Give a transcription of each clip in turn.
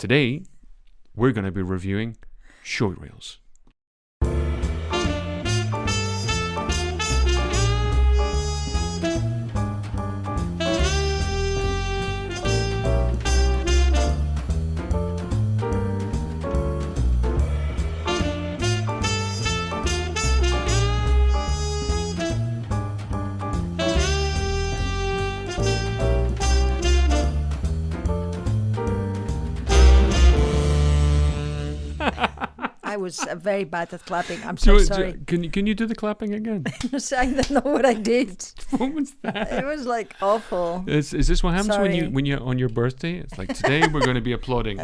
today we're going to be reviewing Showreels. I was very bad at clapping. I'm so sorry. Can you do the clapping again? I don't know what I did. What was that? It was like awful. Is this what happens Sorry. when you're on your birthday? It's like, today we're going to be applauding.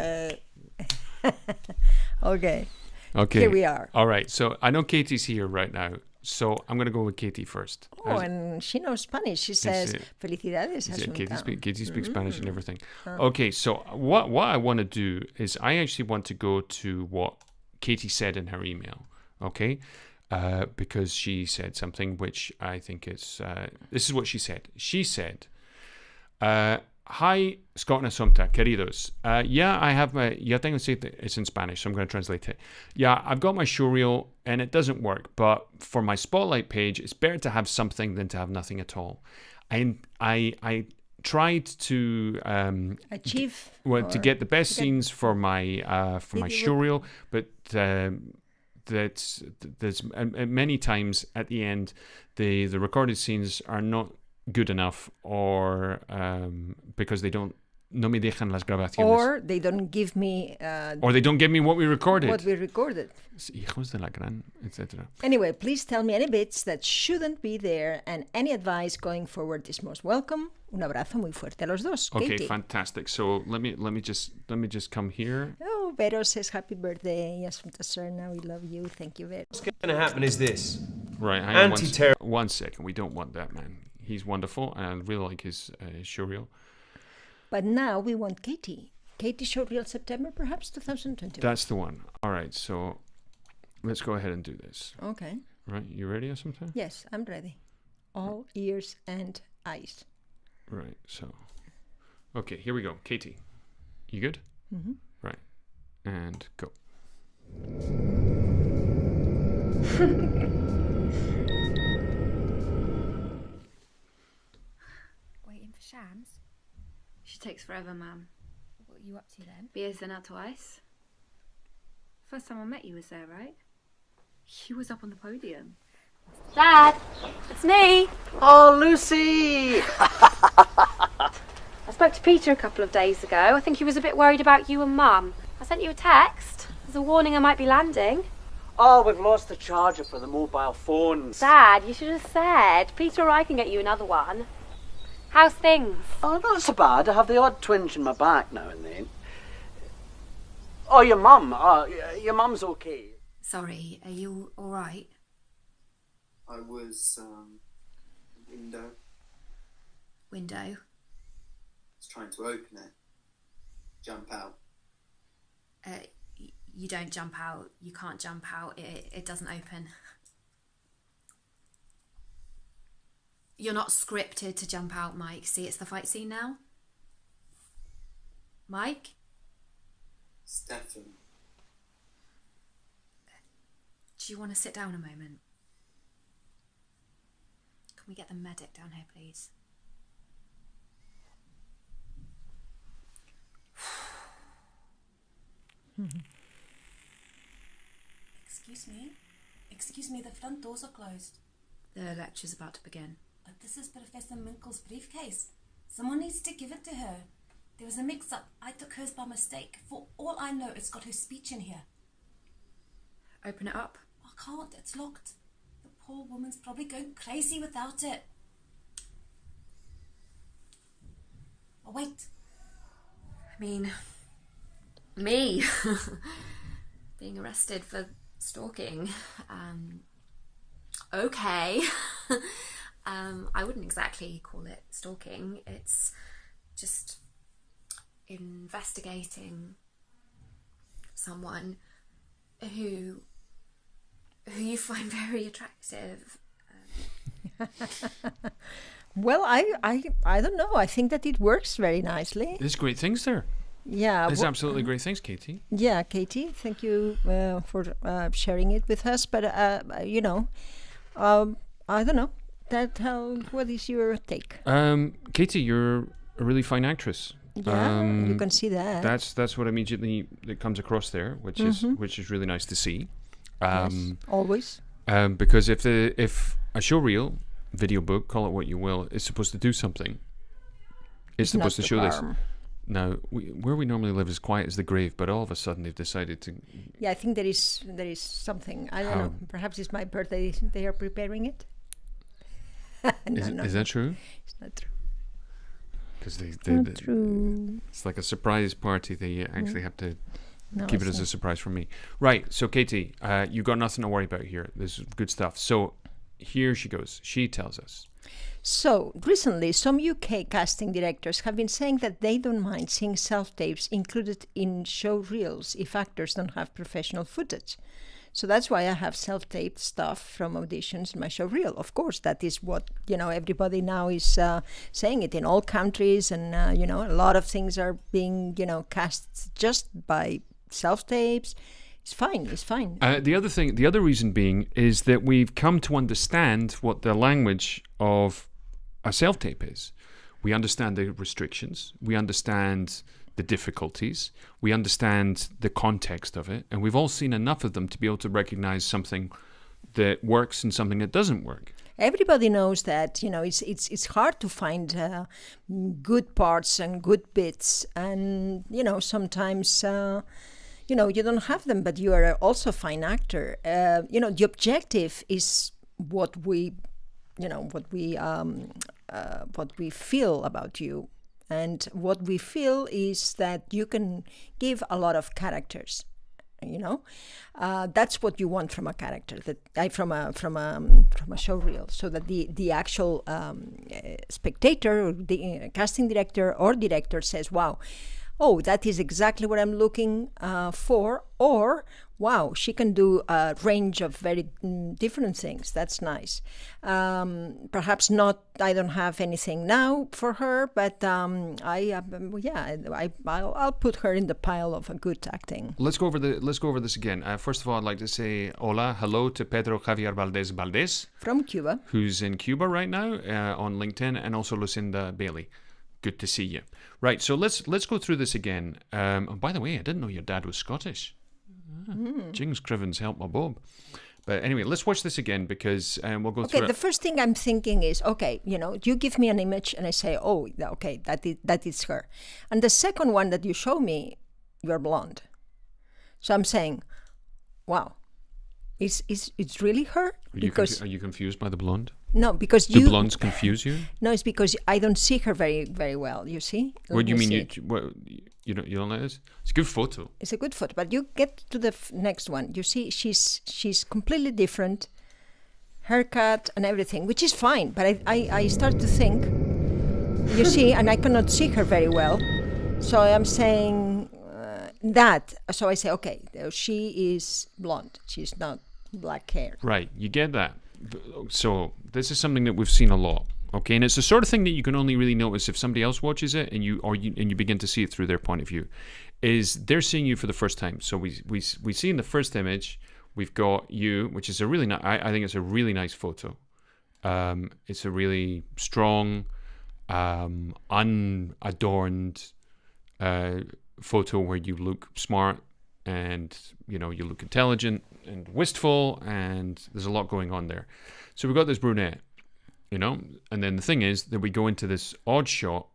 Okay. Okay. Here we are. All right. So I know Katie's here right now. So I'm going to go with Katie first. Oh, and she knows Spanish. She says, Felicidades, Assumpta. Katie speaks Spanish and everything. Okay, so what I want to do is I actually want to go to what Katie said in her email, okay? Because she said something which I think is... this is what she said. She said, Hi, Scott and Assumpta, queridos. Yeah, I have my... Ya tengo... It's in Spanish, so I'm going to translate it. Yeah, I've got my showreel and it doesn't work, but for my spotlight page, it's better to have something than to have nothing at all. I tried to achieve to get the best scenes for my showreel, but there's many times at the end the recorded scenes are not good enough, or because they don't no me dejan las grabaciones, or they don't give me what we recorded. Hijos de la gran, etc. Anyway, please tell me any bits that shouldn't be there, and any advice going forward is most welcome. Un abrazo muy fuerte a los dos. Okay, Katie. fantastic. So let me just come here. Oh, Vero says happy birthday, Assumpta Serna. We love you. Thank you, Vero. What's going to happen is this. Right, hang on one second. We don't want that man. He's wonderful, and I really like his showreel. But now we want Katie. Katie showreel September, perhaps 2021. That's the one. All right, so let's go ahead and do this. Okay. Right, you ready or something? Yes, I'm ready. All ears and eyes. Right, so... Okay, here we go. Katie, you good? Mm-hmm. Right, and go. Waiting for Shams? She takes forever, ma'am. What are you up to then? Beer's been out twice. First time I met you was there, right? You was up on the podium. Dad, it's me. Oh, Lucy! I spoke to Peter a couple of days ago. I think he was a bit worried about you and Mum. I sent you a text. There's a warning I might be landing. Oh, we've lost the charger for the mobile phones. Dad, you should have said. Peter or I can get you another one. How's things? Oh, not so bad. I have the odd twinge in my back now and then. Oh, your mum. Oh, your mum's okay. Sorry, are you alright? I was, window. Window? I was trying to open it. Jump out. You don't jump out. You can't jump out. It doesn't open. You're not scripted to jump out, Mike. See, it's the fight scene now. Mike? Stefan. Do you want to sit down a moment? Can we get the medic down here, please? Excuse me, the front doors are closed. The lecture's about to begin. But this is Professor Minkel's briefcase. Someone needs to give it to her. There was a mix-up. I took hers by mistake. For all I know, it's got her speech in here. Open it up. I can't. It's locked. The poor woman's probably going crazy without it. Oh, wait. I mean, me being arrested for stalking. Okay. I wouldn't exactly call it stalking. It's just investigating someone who you find very attractive. Well, I don't know. I think that it works very nicely. There's great things there. Yeah. That's absolutely great. Thanks, Katie. Yeah, Katie, thank you for sharing it with us. But I don't know. What is your take? Katie, you're a really fine actress. Yeah, you can see that. That's what immediately that comes across there, which is really nice to see. Yes, always. Because if a showreel, video book, call it what you will, is supposed to do something, it's supposed to show this. Now, where we normally live is quiet as the grave, but all of a sudden they've decided to. Yeah, I think there is something. I don't know. Perhaps it's my birthday. They are preparing it. Is that true? It's not true. Because Not true. it's like a surprise party. They actually have to keep it as a surprise from me. Right. So, Katie, you got nothing to worry about here. This is good stuff. So, here she goes. She tells us. So, recently, some UK casting directors have been saying that they don't mind seeing self-tapes included in show reels if actors don't have professional footage. So that's why I have self-taped stuff from auditions in my show reel. Of course, that is what, everybody now is saying it in all countries. And, a lot of things are being, cast just by self-tapes. It's fine. The other reason being is that we've come to understand what the language of a self-tape is. We understand the restrictions. We understand the difficulties. We understand the context of it. And we've all seen enough of them to be able to recognize something that works and something that doesn't work. Everybody knows that, it's hard to find good parts and good bits. And, sometimes... you don't have them, but you are also a fine actor. The objective is what we feel about you, and what we feel is that you can give a lot of characters. That's what you want from a character, from a show reel, so that the actual spectator, or the casting director or director says, "Wow. Oh, that is exactly what I'm looking for," or "Wow, she can do a range of very different things. That's nice." Perhaps not. I don't have anything now for her, but I'll put her in the pile of a good acting. Let's go over this again. First of all, I'd like to say hello to Pedro Javier Valdez from Cuba, who's in Cuba right now on LinkedIn, and also Lucinda Bailey. Good to see you. Right, so let's go through this again. And by the way, I didn't know your dad was Scottish. Jings Crivens helped my bob. But anyway, let's watch this again because we'll go through it. Okay, the first thing I'm thinking is, you give me an image and I say, oh, okay, that is her. And the second one that you show me, you're blonde. So I'm saying, wow, it's really her? Are you confused by the blonde? No, because Do blondes confuse you? No, it's because I don't see her very, very well. You see? What do you mean? You don't like this? It's a good photo. It's a good photo, but you get to the next one. You see, she's completely different, haircut and everything, which is fine. But I start to think, you see, and I cannot see her very well, so I'm saying that. So I say, okay, she is blonde. She's not black hair. Right, you get that. So this is something that we've seen a lot, okay, and it's the sort of thing that you can only really notice if somebody else watches it and you begin to see it through their point of view. Is they're seeing you for the first time. So we see in the first image we've got you, which is a really nice. I think it's a really nice photo. It's a really strong, unadorned photo where you look smart and you look intelligent and wistful, and there's a lot going on there. So we've got this brunette, and then the thing is that we go into this odd shot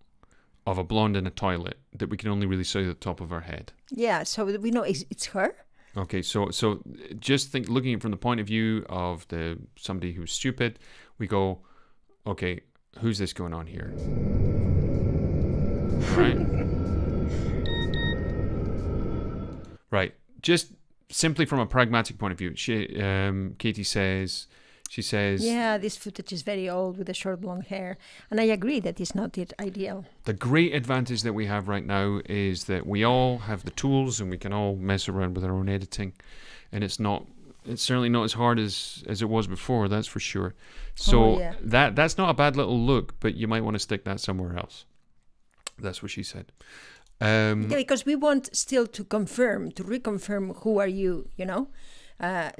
of a blonde in a toilet that we can only really see the top of her head. Yeah, so we know it's her. Okay, so just looking at it from the point of view of somebody who's stupid, we go, okay, who's this going on here? Right. Just simply from a pragmatic point of view, Katie says, yeah, this footage is very old with the short blonde hair, and I agree that it's not ideal. The great advantage that we have right now is that we all have the tools and we can all mess around with our own editing, and it's certainly not as hard as it was before, that's for sure. So that's not a bad little look, but you might want to stick that somewhere else. That's what she said. Yeah, because we want still to reconfirm who are you,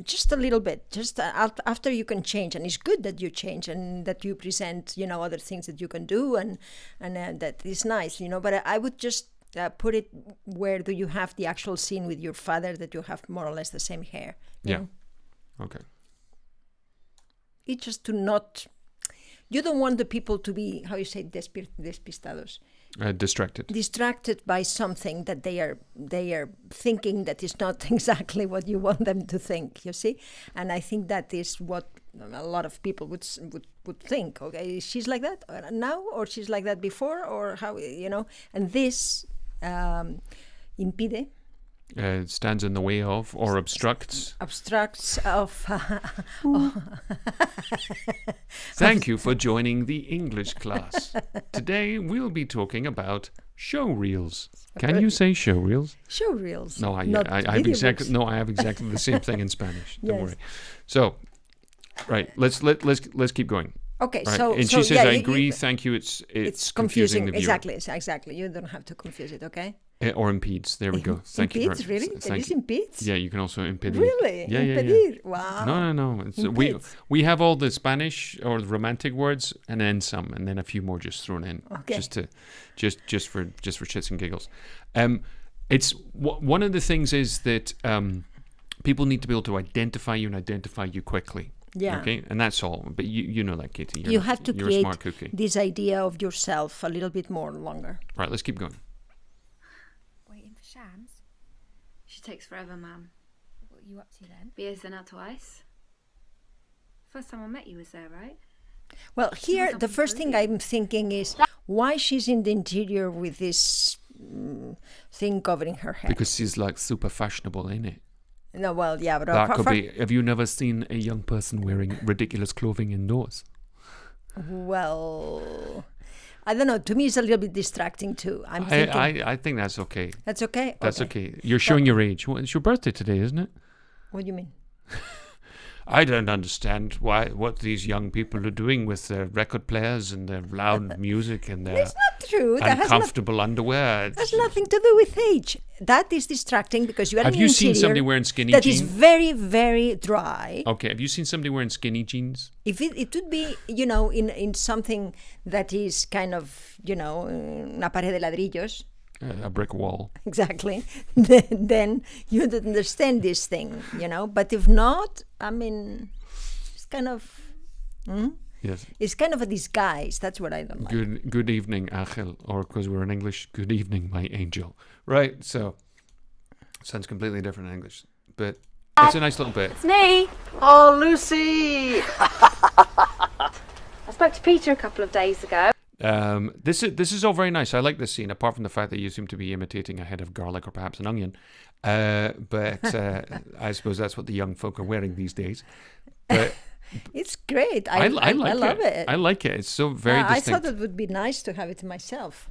just a little bit, just after you can change. And it's good that you change and that you present, other things that you can do, and that is nice, but I would just put it, where do you have the actual scene with your father that you have more or less the same hair? Yeah. know? Okay. It's just to not, you don't want the people to be, how you say, despistados. Distracted by something that they are thinking that is not exactly what you want them to think, you see. And I think that is what a lot of people would think. Okay, she's like that now, or she's like that before, or how, and this impide, stands in the way of, or obstructs of Thank you for joining the English class. Today we'll be talking about showreels. Can you say showreels? Showreels. No, I have exactly the same thing in Spanish. Don't worry. So, right, let's keep going. Okay, right. so and she says, "I agree. Thank you. It's confusing the viewer." Exactly. You don't have to confuse it. Okay. Or impedes. There we go. Thank you. Impedes, really? There is impedes? Yeah, you can also impedir. Really? Yeah, impedir? yeah. Wow. No. We have all the Spanish or the romantic words, and then some, and then a few more just thrown in, just for shits and giggles. It's one of the things is that people need to be able to identify you and identify you quickly. Yeah. Okay, and that's all. But you know that, Katie. You have to you're create a smart cookie. this idea of yourself a little bit more longer. Right, let's keep going. Waiting for Shams? She takes forever, ma'am. What are you up to then? Beer's been out twice. First time I met you was there, right? Well, here, the first thing I'm thinking is why she's in the interior with this thing covering her head. Because she's like super fashionable, ain't it? No, well, yeah, but that could be. Have you never seen a young person wearing ridiculous clothing indoors? Well, I don't know. To me, it's a little bit distracting too. I think that's okay. That's okay. That's okay. You're showing your age. Well, it's your birthday today, isn't it? What do you mean? I don't understand what these young people are doing with their record players and their loud music and their It's not true. uncomfortable underwear. It has nothing to do with age. That is distracting because you are Have in you an seen interior somebody wearing skinny that jeans? is very, very dry. Okay, have you seen somebody wearing skinny jeans? If it would be, in something that is kind of, una pared de ladrillos. A brick wall. Exactly. Then you would understand this thing, But if not, I mean, it's kind of... Yes. It's kind of a disguise. That's what I don't like. Good evening, Angel. Or because we're in English, good evening, my angel. Right, so... Sounds completely different in English. But it's a nice little bit. It's me. Oh, Lucy! I spoke to Peter a couple of days ago. This is all very nice. I like this scene, apart from the fact that you seem to be imitating a head of garlic or perhaps an onion. But I suppose that's what the young folk are wearing these days. But it's great. I love it. I like it. It's so very distinct. I thought it would be nice to have it myself.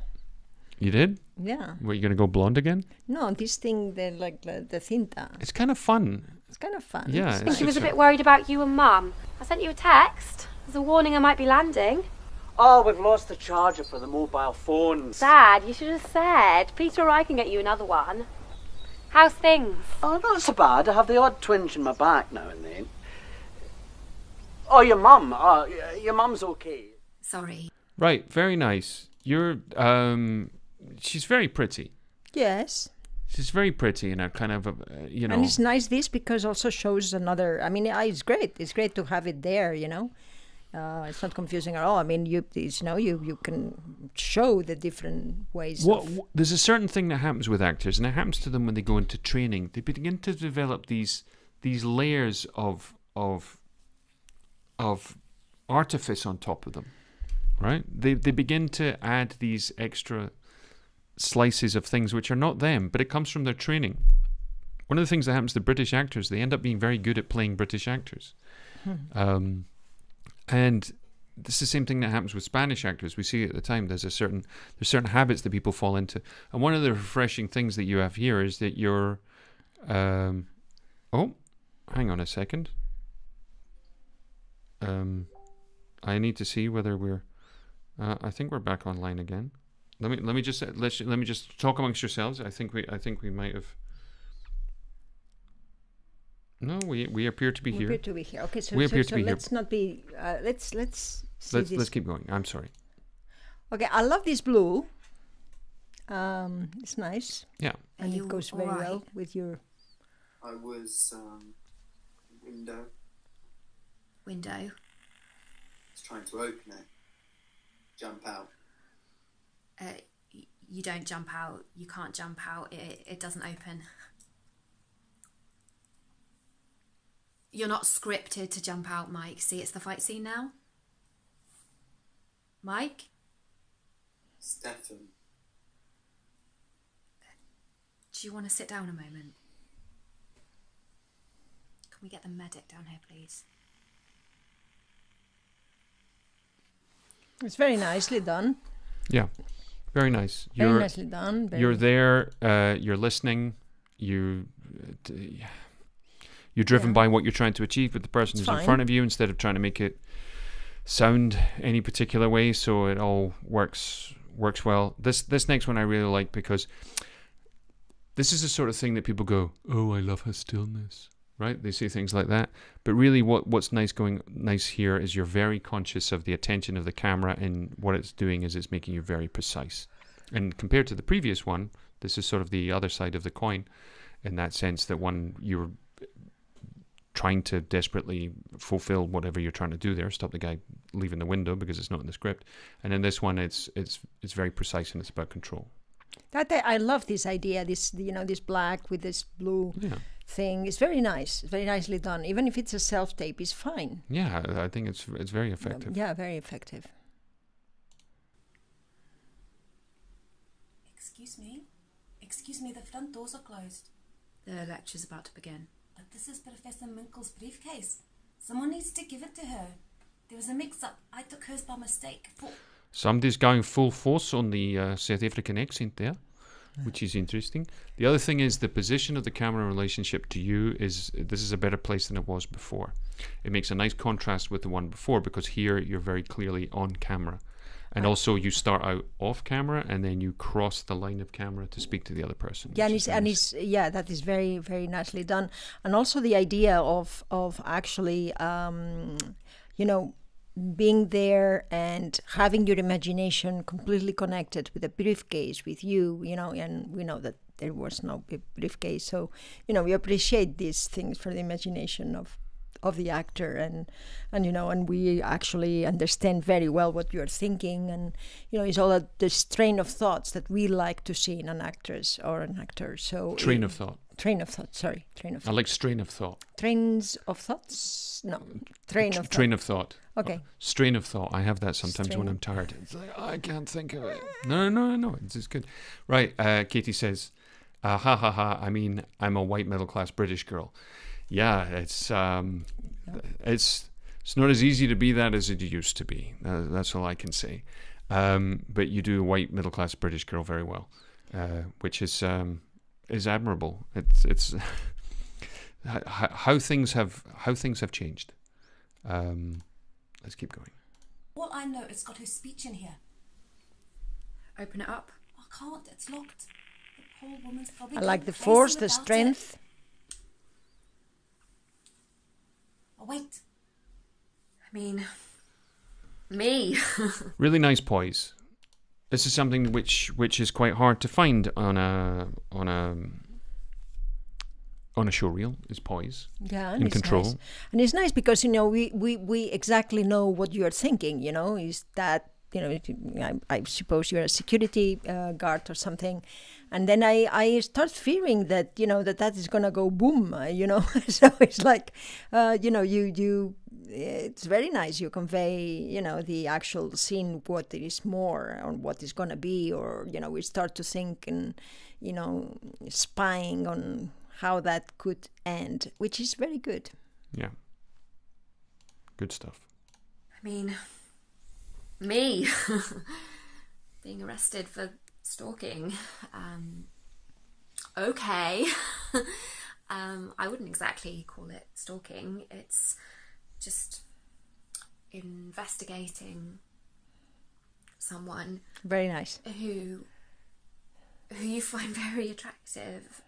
You did? Yeah. Were you going to go blonde again? No, this thing, the cinta. It's kind of fun. It's kind of fun. Yeah. I think he was a bit worried about you and Mum. I sent you a text. There's a warning I might be landing. Oh, we've lost the charger for the mobile phones. Dad, you should have said. Peter or I can get you another one. How's things? Oh, not so bad. I have the odd twinge in my back now and then. Oh, your mum. Your mum's okay. Sorry. Right, very nice. You're, she's very pretty. Yes. She's very pretty in a kind of, And it's nice this because also shows another, it's great. It's great to have it there, It's not confusing at all. I mean, you can show the different ways. There's a certain thing that happens with actors, and it happens to them when they go into training. They begin to develop these layers of artifice on top of them, right? They begin to add these extra slices of things which are not them, but it comes from their training. One of the things that happens to British actors, they end up being very good at playing British actors. And this is the same thing that happens with Spanish actors. We see at the time there's certain habits that people fall into. And one of the refreshing things that you have here is that you're... hang on a second. I need to see whether we're... I think we're back online again. Let me just talk amongst yourselves. I think we might have. No, we appear to be here. We appear to be here. Okay, so we appear to be let's here. not be. Let's see this. Let's keep going. I'm sorry. Okay, I love this blue. It's nice. Yeah. And it goes very well with your. I was window. Window. I was trying to open it. Jump out. You don't jump out. You can't jump out. It doesn't open. You're not scripted to jump out, Mike. See, it's the fight scene now. Mike? Stefan. Do you want to sit down a moment? Can we get the medic down here, please? It's very nicely done. Yeah. Very nice. Very nicely done. You're there. You're listening. You're driven by what you're trying to achieve with the person who's in front of you, instead of trying to make it sound any particular way. So it all works well. This next one I really like, because this is the sort of thing that people go, "Oh, I love her stillness." Right? They say things like that. But really what's nice here is you're very conscious of the attention of the camera, and what it's doing is it's making you very precise. And compared to the previous one, this is sort of the other side of the coin, in that sense that one, you're trying to desperately fulfill whatever you're trying to do there, stop the guy leaving the window because it's not in the script. And in this one, it's very precise, and it's about control. I love this idea, this black with this blue thing. It's very nice. It's very nicely done. Even if it's a self-tape, it's fine. Yeah, I think it's very effective. Yeah, very effective. Excuse me, the front doors are closed. The lecture's about to begin. But this is Professor Minkel's briefcase. Someone needs to give it to her. There was a mix-up. I took hers by mistake. Somebody's going full force on the South African accent there, which is interesting. The other thing is the position of the camera relationship to you this is a better place than it was before. It makes a nice contrast with the one before, because here you're very clearly on camera. And also you start out off camera, and then you cross the line of camera to speak to the other person. Yeah, that is very, very nicely done. And also the idea of actually, being there and having your imagination completely connected with the briefcase, with you, and we know that there was no briefcase. So, we appreciate these things for the imagination of the actor, and we actually understand very well what you're thinking, and it's all this train of thoughts that we like to see in an actress or an actor. So train of thought. I like strain of thought. Trains of thoughts? No, train of thought. Train of thought. Okay. Strain of thought. I have that sometimes when I'm tired. It's like, I can't think of it. No. It's good. Right. Katie says, ha ha ha. I mean, I'm a white middle class British girl. Yeah, it's not as easy to be that as it used to be. That's all I can say. But you do a white middle class British girl very well, which is admirable. It's how things have changed. Let's keep going. All I know, it's got her speech in here. Open it up. I can't. It's locked. The poor woman's probably. I like the force, the strength. Oh, wait. I mean, me. Really nice poise. This is something which is quite hard to find on a showreel, is poise. Yeah, and control. Nice. And it's nice because we exactly know what you're thinking. Is that I suppose you're a security guard or something, and then I start fearing that that is gonna go boom. So it's like it's very nice. You convey the actual scene, what it is more, or what is gonna be, or we start to think and spying on how that could end, which is very good. Yeah. Good stuff. I mean, me being arrested for stalking. Okay. I wouldn't exactly call it stalking. It's just investigating someone Very nice. who you find very attractive.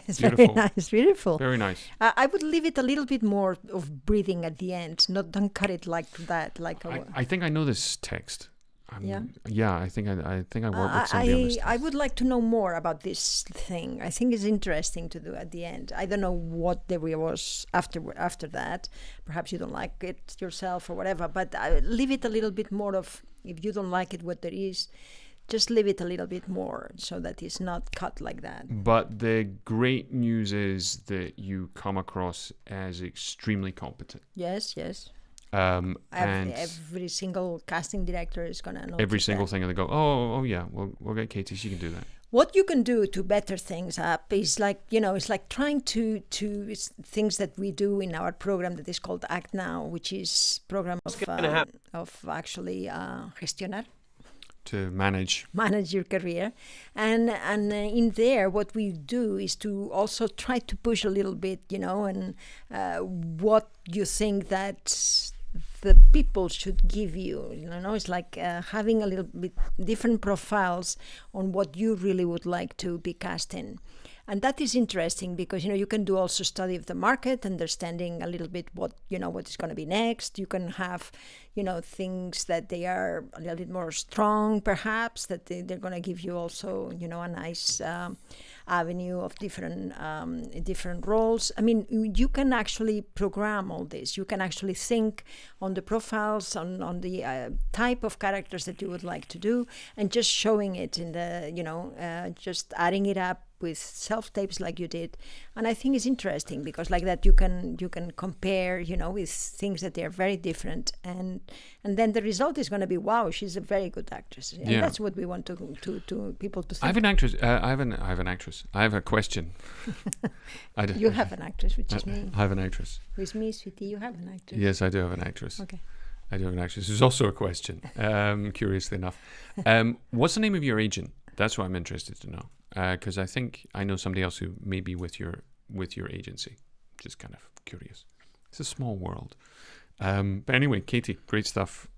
It's Beautiful. very nice, beautiful. Very nice. I would leave it a little bit more of breathing at the end. Don't cut it like that. I think I know this text. Yeah? Yeah, I think I worked with somebody on this text. I would like to know more about this thing. I think it's interesting to do at the end. I don't know what there was after that. Perhaps you don't like it yourself or whatever, but leave it a little bit more of, if you don't like it, what there is, just leave it a little bit more so that it's not cut like that. But the great news is that you come across as extremely competent. Yes, yes. And Every single casting director is going to know. every single thing, and they go, oh yeah, we'll get Katie, she can do that. What you can do to better things up is it's like trying to things that we do in our program that is called Act Now, which is program of actually gestionar. To manage your career, and in there what we do is to also try to push a little bit, and what you think that the people should give you, it's like having a little bit different profiles on what you really would like to be cast in. And that is interesting because, you can do also study of the market, understanding a little bit what is going to be next. You can have, things that they are a little bit more strong, perhaps, that they're going to give you also, a nice avenue of different roles. I mean, you can actually program all this. You can actually think on the profiles, on the type of characters that you would like to do, and just showing it in the, just adding it up with self-tapes like you did. And I think it's interesting because like that you can compare, with things that they are very different, and then the result is going to be, wow, she's a very good actress. And that's what we want to people to think. I have an actress. I have an actress. I have a question. You have an actress, which is me. I have an actress. With me, sweetie, you have an actress. Yes, I do have an actress. Okay. I do have an actress. There's also a question, curiously enough. What's the name of your agent? That's what I'm interested to know. Because I think I know somebody else who may be with your agency. Just kind of curious. It's a small world. But anyway, Katie, great stuff.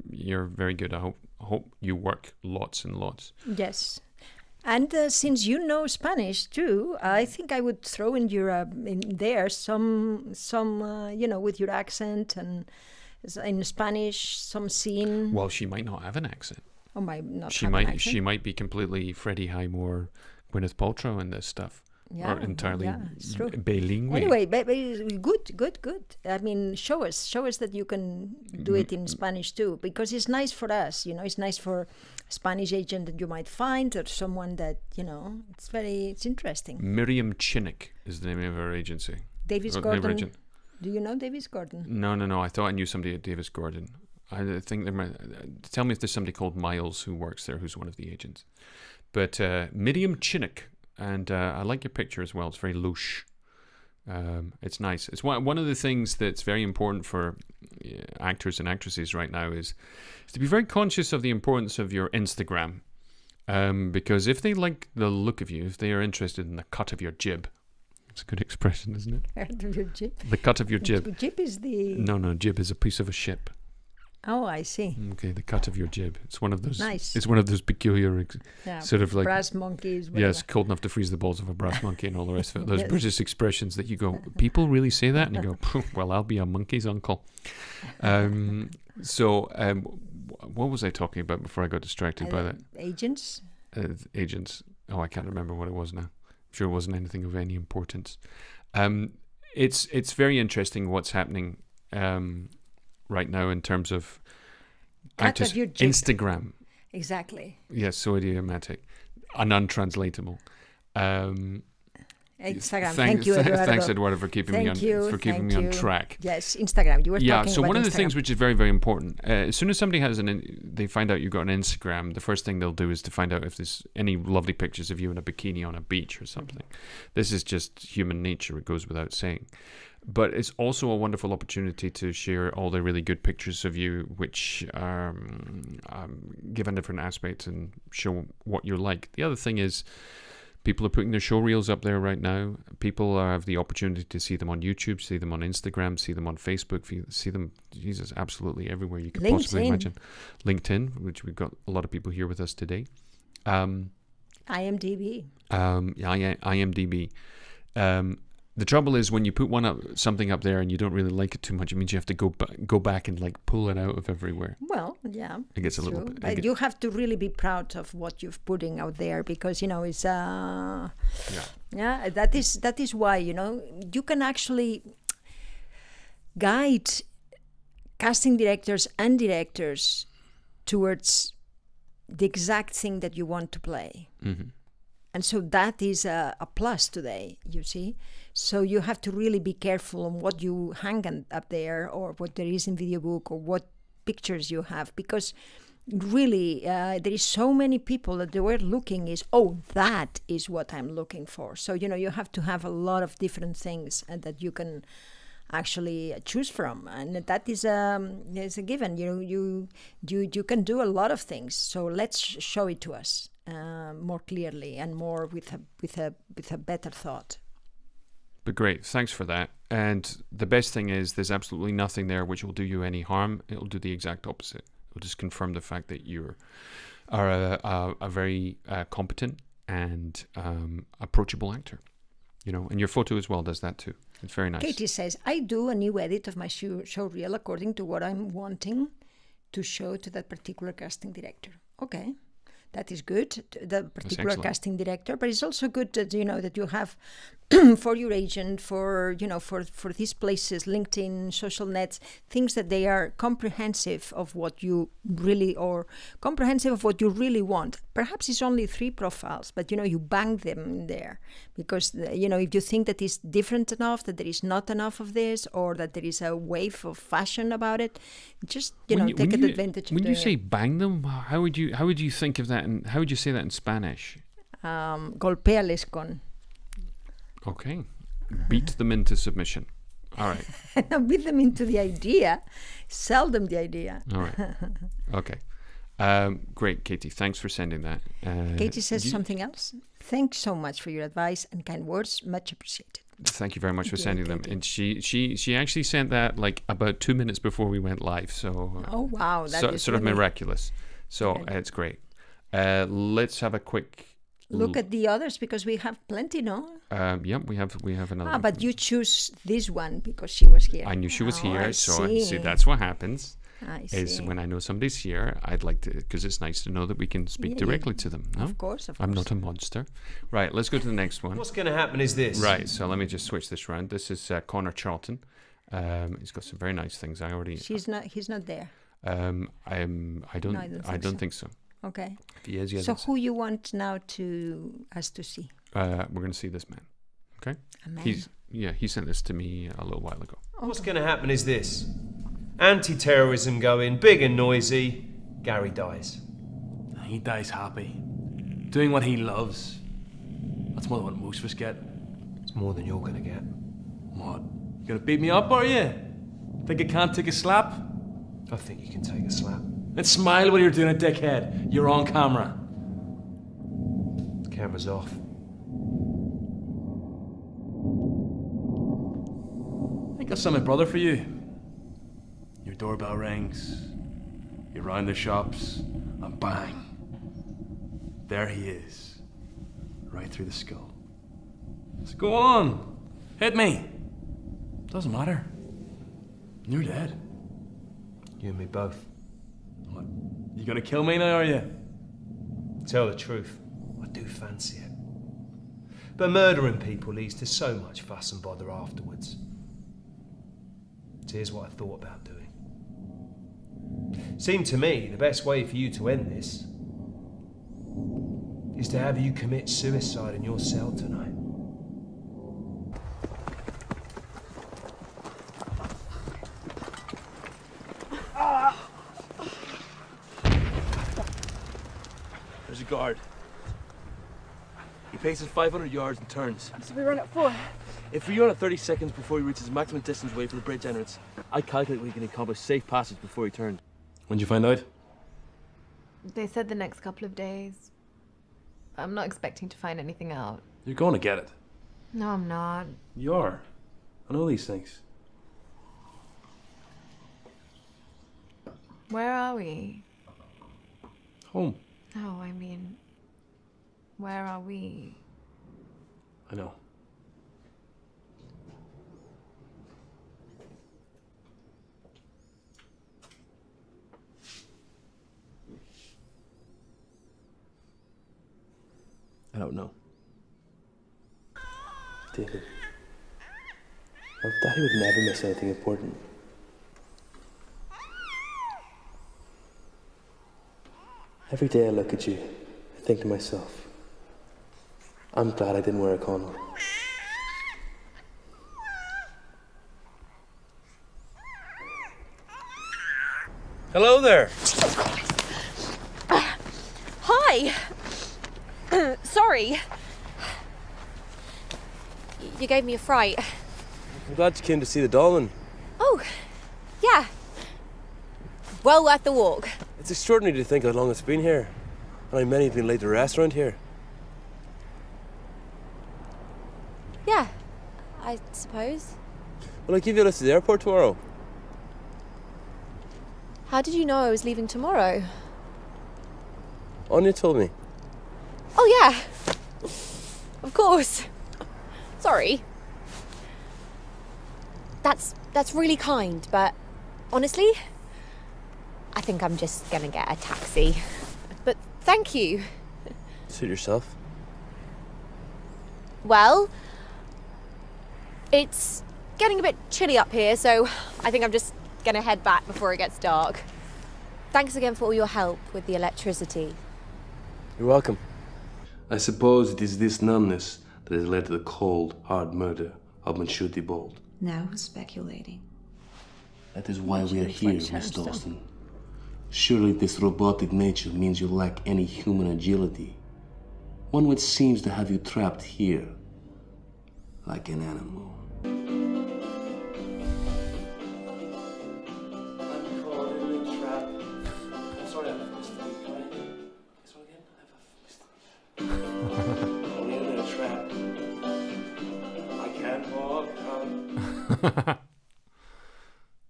You're very good. I hope you work lots and lots. Yes. And since you know Spanish too, I think I would throw in there some with your accent, and in Spanish some scene. Well, she might not have an accent. Oh, might not. She might be completely Freddie Highmore, Gwyneth Paltrow and this stuff. Yeah, or entirely it's true. bilingual. Anyway, good. I mean, show us that you can do it in Spanish too, because it's nice for us. It's nice for a Spanish agent that you might find, or someone that it's interesting. Miriam Chinnick is the name of her agency. Davis Gordon. Do you know Davis Gordon? No. I thought I knew somebody at Davis Gordon. I think there might. Tell me if there's somebody called Miles who works there, who's one of the agents. But Miriam Chinnick, and I like your picture as well. It's very louche. It's nice. It's one of the things that's very important for actors and actresses right now is to be very conscious of the importance of your Instagram, because if they like the look of you, if they are interested in the cut of your jib. It's a good expression, isn't it? Cut of your jib. The cut of your jib. Jib is the. No. Jib is a piece of a ship. Oh, I see. Okay, the cut of your jib. It's one of those. Nice. It's one of those peculiar, sort of like brass monkeys. Whatever. Yes, cold enough to freeze the balls of a brass monkey and all the rest of it. Those British expressions that you go, people really say that, and you go, well, I'll be a monkey's uncle. What was I talking about before I got distracted by that? Agents. Agents. Oh, I can't remember what it was now. I'm sure it wasn't anything of any importance. It's very interesting what's happening. Right now in terms of actors, Instagram. Exactly. Yes, so idiomatic and untranslatable. Instagram. Thank you, Eduardo. Thanks, Eduardo, for keeping me on track. Yes, Instagram. You were talking about so one of the Instagram. things which is very, very important, as soon as somebody has they find out you've got an Instagram, the first thing they'll do is to find out if there's any lovely pictures of you in a bikini on a beach or something. This is just human nature. It goes without saying. But it's also a wonderful opportunity to share all the really good pictures of you, which give a different aspect and show what you're like. The other thing is, People are putting their showreels up there right now. People have the opportunity to see them on YouTube, see them on Instagram, see them on Facebook, see them, Jesus, absolutely everywhere you could possibly imagine. LinkedIn, which we've got a lot of people here with us today. IMDb. IMDb. The trouble is when you put something up there and you don't really like it too much, it means you have to go back and like pull it out of everywhere. Well, yeah, it gets a little true. bit. You have to really be proud of what you're putting out there, because it's that is why you can actually guide casting directors and directors towards the exact thing that you want to play. Mm-hmm. And so that is a plus today, you see. So you have to really be careful on what you hang up there, or what there is in video book, or what pictures you have, because really there is so many people that they were looking that is what I'm looking for. So you have to have a lot of different things that you can actually choose from, and that is a given. You can do a lot of things. So let's show it to us more clearly and more with a better thought. But great, thanks for that. And the best thing is there's absolutely nothing there which will do you any harm. It'll do the exact opposite. It'll just confirm the fact that you are a very competent and approachable actor. And your photo as well does that too. It's very nice. Katie says, I do a new edit of my show reel according to what I'm wanting to show to that particular casting director. Okay. That is good, the particular casting director, but it's also good that that you have for your agent, for these places, LinkedIn, social nets, things that they are comprehensive of what you really want. Perhaps it's only 3 profiles, but you bang them there, because if you think that it's different enough, that there is not enough of this, or that there is a wave of fashion about it, just take advantage of it. When you say bang them, how would you think of that, and how would you say that in Spanish? Golpéales con. Okay. Beat them into submission. All right. No, beat them into the idea. Sell them the idea. All right. Okay. Great, Katie. Thanks for sending that. Katie says something else. Thanks so much for your advice and kind words. Much appreciated. Thank you very much for sending them. And she actually sent that like about 2 minutes before we went live. So oh wow, that is sort of miraculous. So it's great. Let's have a quick look at the others, because we have plenty, no? Yeah, we have another. But you choose this one because she was here. I knew she was here, I see that's what happens. I is see. When I know somebody's here, I'd like to, because it's nice to know that we can speak directly to them. No? Of course. I'm not a monster. Right, let's go to the next one. What's going to happen is this. Right, so let me just switch this around. This is Connor Charlton. He's got some very nice things. He's not there. I don't think so. Okay. If he is, so who you want now us to see? We're going to see this man. Okay. A man? He sent this to me a little while ago. Okay. What's going to happen is this. Anti-terrorism going big and noisy. Gary dies. He dies happy, doing what he loves. That's more than what most of us get. It's more than you're going to get. What? You gonna beat me up, are you? Think I can't take a slap? I think you can take a slap. Then smile while you're doing it, dickhead. You're on camera. The camera's off. I think I've sent my brother for you. Your doorbell rings. You're round the shops, and bang. There he is. Right through the skull. So go on. Hit me. Doesn't matter. You're dead. You and me both. What? You gonna kill me now, are you? Tell the truth, I do fancy it. But murdering people leads to so much fuss and bother afterwards. So here's what I thought about doing. Seemed to me the best way for you to end this is to have you commit suicide in your cell tonight. There's a guard. He paces 500 yards and turns. So we run at 4. If we run at 30 seconds before he reaches maximum distance away from the bridge entrance, I calculate we can accomplish safe passage before he turned. When did you find out? They said the next couple of days. I'm not expecting to find anything out. You're going to get it. No, I'm not. You are. I know these things. Where are we? Home. No, I mean, where are we? I know. I don't know. David, I thought he would never miss anything important. Every day I look at you, I think to myself, I'm glad I didn't wear a condom. Hello there! Hi! Sorry. You gave me a fright. I'm glad you came to see the dolphin. Oh, yeah. Well worth the walk. It's extraordinary to think how long it's been here, and how many have been laid to rest around here. Yeah, I suppose. Will I give you a lift to the airport tomorrow? How did you know I was leaving tomorrow? Anya told me. Oh, yeah. Of course. Sorry. That's really kind, but honestly, I think I'm just gonna get a taxi. But thank you. Suit yourself. Well, it's getting a bit chilly up here, so I think I'm just gonna head back before it gets dark. Thanks again for all your help with the electricity. You're welcome. I suppose it is this numbness that has led to the cold, hard murder of Monsieur Thibault. Now who's speculating? That is why we are here, Miss Dawson. Surely this robotic nature means you lack any human agility. One which seems to have you trapped here, like an animal. I'm caught in a trap. I'm sorry, I missed the play. This one again? Caught in a trap. I can't walk out.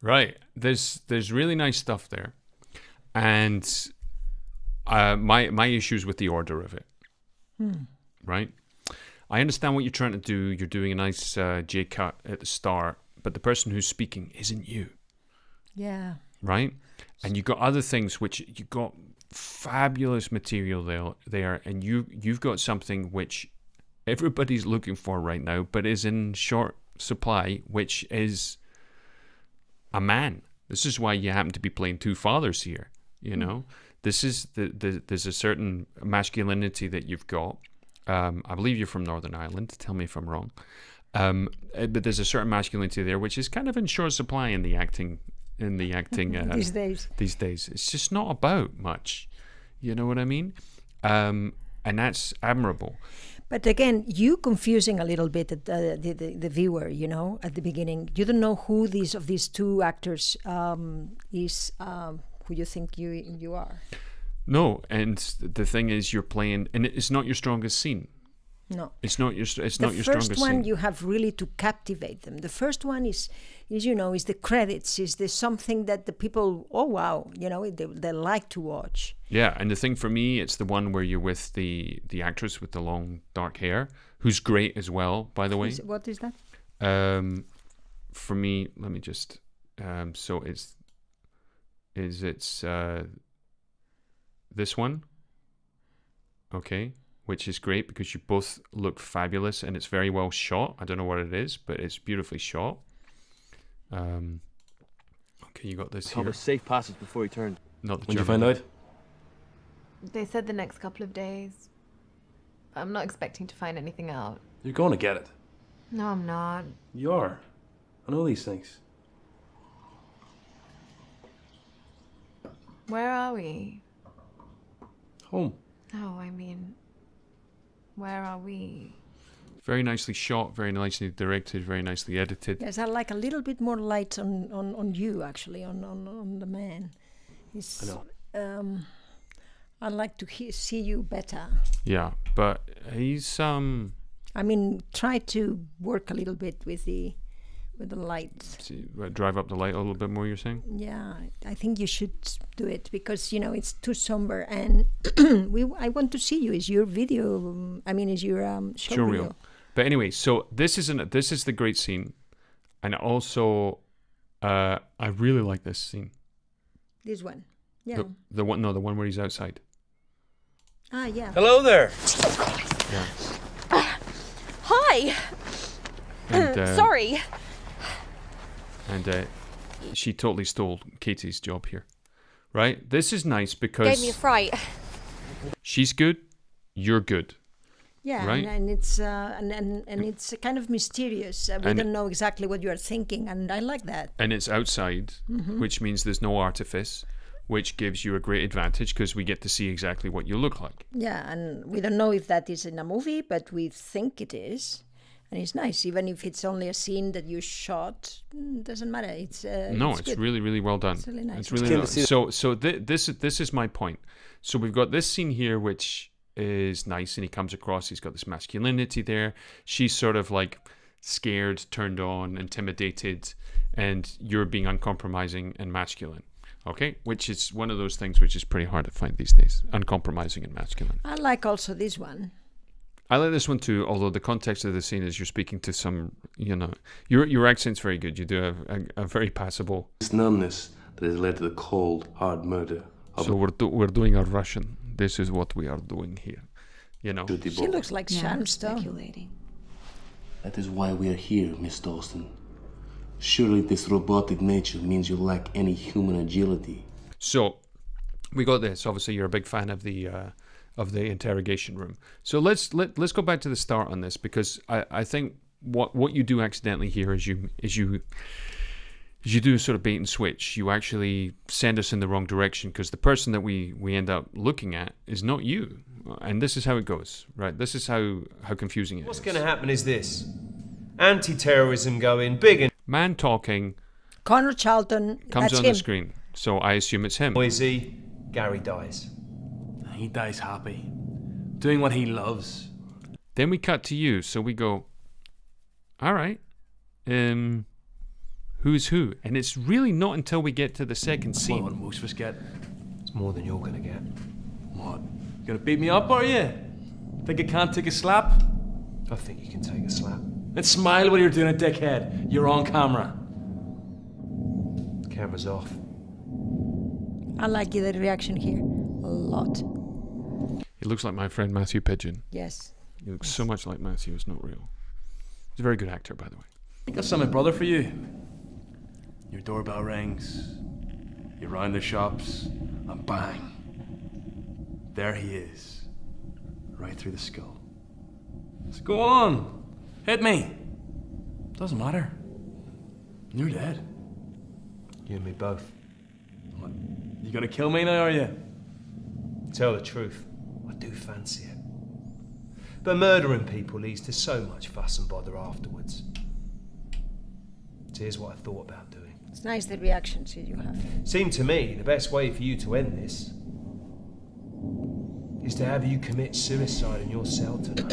Right. There's really nice stuff there. And my issues with the order of it. Right? I understand what you're trying to do. You're doing a nice J cut at the start, but the person who's speaking isn't you. Yeah. Right? And you got other things which you got fabulous material there, and you've got something which everybody's looking for right now, but is in short supply, which is a man. This is why you happen to be playing two fathers here. You know, this is there's a certain masculinity that you've got. I believe you're from Northern Ireland. Tell me if I'm wrong. But there's a certain masculinity there, which is kind of in short supply in the acting. These days, it's just not about much. You know what I mean? And that's admirable. But again, you confusing a little bit the viewer. You know, at the beginning, you don't know who of these two actors is. Who you think you are. No, and the thing is, you're playing, and it's not your strongest scene. No, it's not your strongest scene. The first one you have really to captivate them. The first one is the credits, is the something that the people, oh wow, you know, they like to watch. Yeah, and the thing for me, it's the one where you're with the actress with the long dark hair, who's great as well, by the way. What is that? For me, let me just. So it's this one, okay, which is great because you both look fabulous and it's very well shot. I don't know what it is, but it's beautifully shot. Okay, you got this here. Have a safe passage before he turned. Not the When did you find out? They said the next couple of days. I'm not expecting to find anything out. You're going to get it. No, I'm not. You are. I know these things. Where are we? Home. No, I mean, where are we? Very nicely shot, very nicely directed, very nicely edited. Yes, I like a little bit more light on you, actually, on the man. I know. I'd like to see you better. Yeah, but he's I mean, try to work a little bit with the light. See, drive up the light a little bit more. You're saying? Yeah, I think you should do it because it's too somber, and I want to see you. Is your video? Is your showreel? But anyway, so this is the great scene, and also I really like this scene. This one, yeah. The one where he's outside. Ah, yeah. Hello there. Yeah. Hi. And, Sorry. And she totally stole Katie's job here, right? This is nice because Gave me a fright. she's good, you're good. Yeah, right? and it's and it's kind of mysterious. We don't know exactly what you are thinking, and I like that. And it's outside, which means there's no artifice, which gives you a great advantage because we get to see exactly what you look like. Yeah, and we don't know if that is in a movie, but we think it is. And it's nice, even if it's only a scene that you shot. Doesn't matter. It's really, really well done. It's really nice. It's really nice. So this is my point. So we've got this scene here, which is nice, and he comes across. He's got this masculinity there. She's sort of like scared, turned on, intimidated, and you're being uncompromising and masculine. Okay, which is one of those things which is pretty hard to find these days. Uncompromising and masculine. I like also this one. I like this one too, although the context of the scene is you're speaking to some, your accent's very good. You do have a very passable. This numbness that has led to the cold, hard murder. So we're doing a Russian. This is what we are doing here, She looks like Sharon Stone. That is why we are here, Miss Dawson. Surely this robotic nature means you lack any human agility. So we got this. Obviously, you're a big fan of the interrogation room. So let's go back to the start on this, because I think what you do accidentally here is you do sort of bait and switch. You actually send us in the wrong direction because the person that we end up looking at is not you. And this is how it goes, right? This is how confusing it is. What's going to happen is this. Anti-terrorism going big and man talking. Connor Charlton. Comes that's on him. the screen. So I assume it's him. noisy. Gary dies. He dies happy, doing what he loves. Then we cut to you. So we go, all right, who's who? And it's really not until we get to the second scene. What most of us get? It's more than you're going to get. What? You gonna beat me up, are you? Think I can't take a slap? I think you can take a slap. Then smile while you're doing it, dickhead. You're on camera. Camera's off. I like the reaction here a lot. He looks like my friend Matthew Pigeon. Yes. He looks so much like Matthew. It's not real. He's a very good actor, by the way. I think I've sent my brother for you. Your doorbell rings. You round the shops, and bang. There he is. Right through the skull. So go on. Hit me. Doesn't matter. You're dead. You and me both. What? You gonna kill me now, are you? Tell the truth, I do fancy it. But murdering people leads to so much fuss and bother afterwards. So here's what I thought about doing. It's nice the reactions you have. Seemed to me the best way for you to end this is to have you commit suicide in your cell tonight.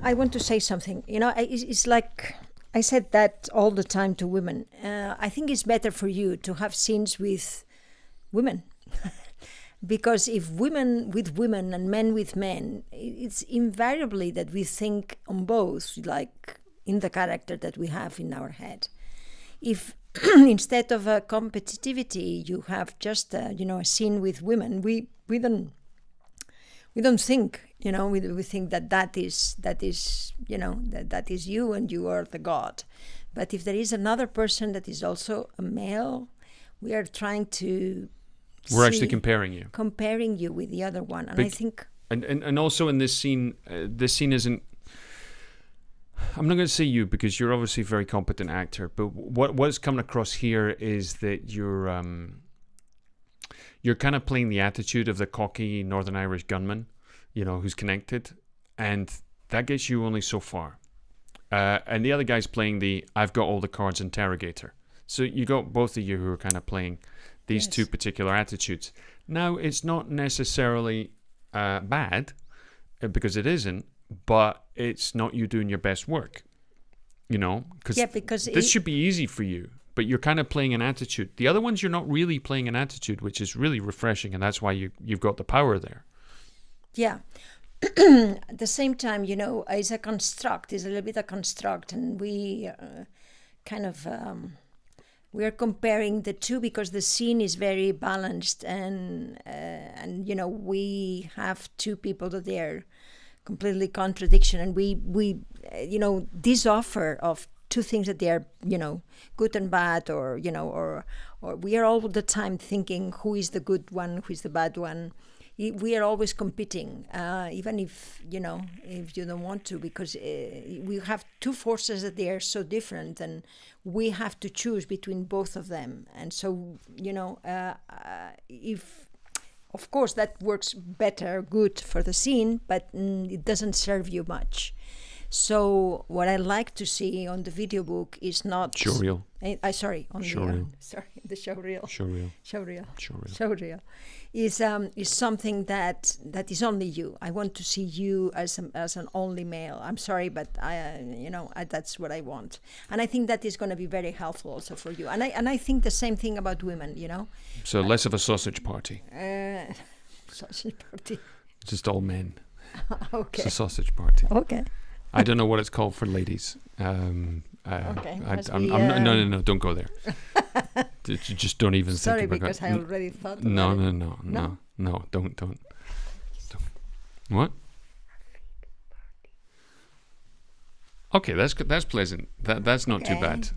I want to say something. It's like I said that all the time to women. I think it's better for you to have scenes with women. Because if women with women and men with men, it's invariably that we think on both, like in the character that we have in our head. If instead of a competitivity, you have just a scene with women, we don't think, we think that is you and you are the god. But if there is another person that is also a male, we are trying to We're actually comparing you with the other one. And I think... And also in this scene isn't... I'm not going to say you because you're obviously a very competent actor, but what's coming across here is that you're kind of playing the attitude of the cocky Northern Irish gunman, who's connected, and that gets you only so far. And the other guy's playing the I've got all the cards interrogator. So you got both of you who are kind of playing these two particular attitudes. Now, it's not necessarily bad, because it isn't, but it's not you doing your best work, you know, because this should be easy for you, but you're kind of playing an attitude. The other ones, you're not really playing an attitude, which is really refreshing, and that's why you've got the power there. Yeah. At the same time, you know, it's a construct, it's a little bit a construct, and we we are comparing the two because the scene is very balanced, and you know, we have two people that they are completely contradiction, and we you know, this offer of two things that they are, you know, good and bad, or you know, or we are all the time thinking who is the good one, who is the bad one. We are always competing, even if, you know, if you don't want to, because we have two forces that they are so different, and we have to choose between both of them. And so, you know, if, of course, that works better, good for the scene, but it doesn't serve you much. So what I like to see on the video book is not showreel. Sorry, on showreel. The showreel. Showreel is something that is only you. I want to see you as an only male. I'm sorry, but that's what I want, and I think that is going to be very helpful also for you. And I think the same thing about women. You know. So less of a sausage party. Sausage party. Just all men. Okay. It's a sausage party. Okay. I don't know what it's called for ladies. Okay. No, don't go there. Just don't even Sorry, think about it. because I already thought No, about no, don't. What? Okay, that's pleasant. That's not too bad.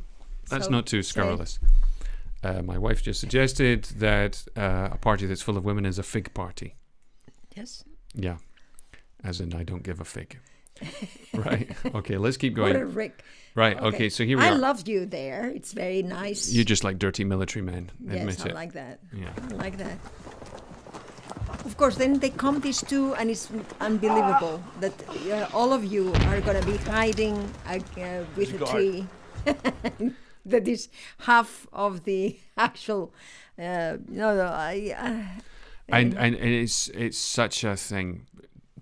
That's not too scurrilous. My wife just suggested that a party that's full of women is a fig party. Yes. Yeah, as in I don't give a fig. Right. Okay, let's keep going. What a Rick. Right. Okay. So here we are. I love you there. It's very nice. You just like dirty military men. Admit yes, it. I like that. Yeah. I like that. Of course, then they come these two, and it's unbelievable that all of you are going to be hiding with a tree. That is half of the actual. And it's such a thing.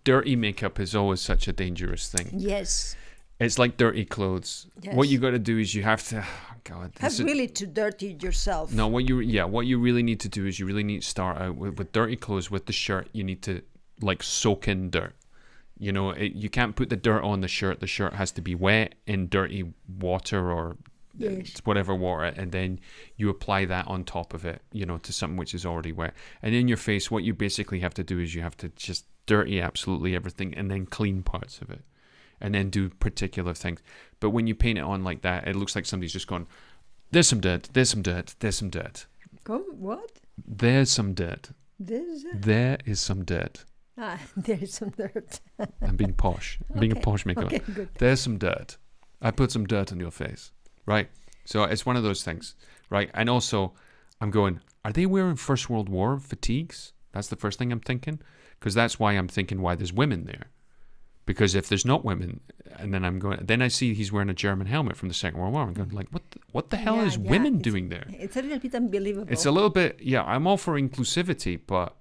Dirty makeup is always such a dangerous thing. Yes. It's like dirty clothes. Yes. What you got to do is you have to, oh God. Have really to dirty yourself. No, what you really need to do is you really need to start out with dirty clothes, with the shirt. You need to like soak in dirt. You know, you can't put the dirt on the shirt. The shirt has to be wet in dirty water or whatever water, and then you apply that on top of it, you know, to something which is already wet. And in your face, what you basically have to do is you have to just dirty absolutely everything and then clean parts of it and then do particular things. But when you paint it on like that, it looks like somebody's just gone, there's some dirt, there's some dirt, there's some dirt. What? There's some dirt. There is some dirt. There is some dirt. I'm being posh. I'm being a posh maker. Okay, good. There's some dirt. I put some dirt on your face. Right? So it's one of those things. Right? And also, I'm going, are they wearing First World War fatigues? That's the first thing I'm thinking. Because that's why I'm thinking why there's women there. Because if there's not women, and then I see he's wearing a German helmet from the Second World War. I'm going like, what the hell is women doing there? It's a little bit unbelievable. It's a little bit, I'm all for inclusivity, but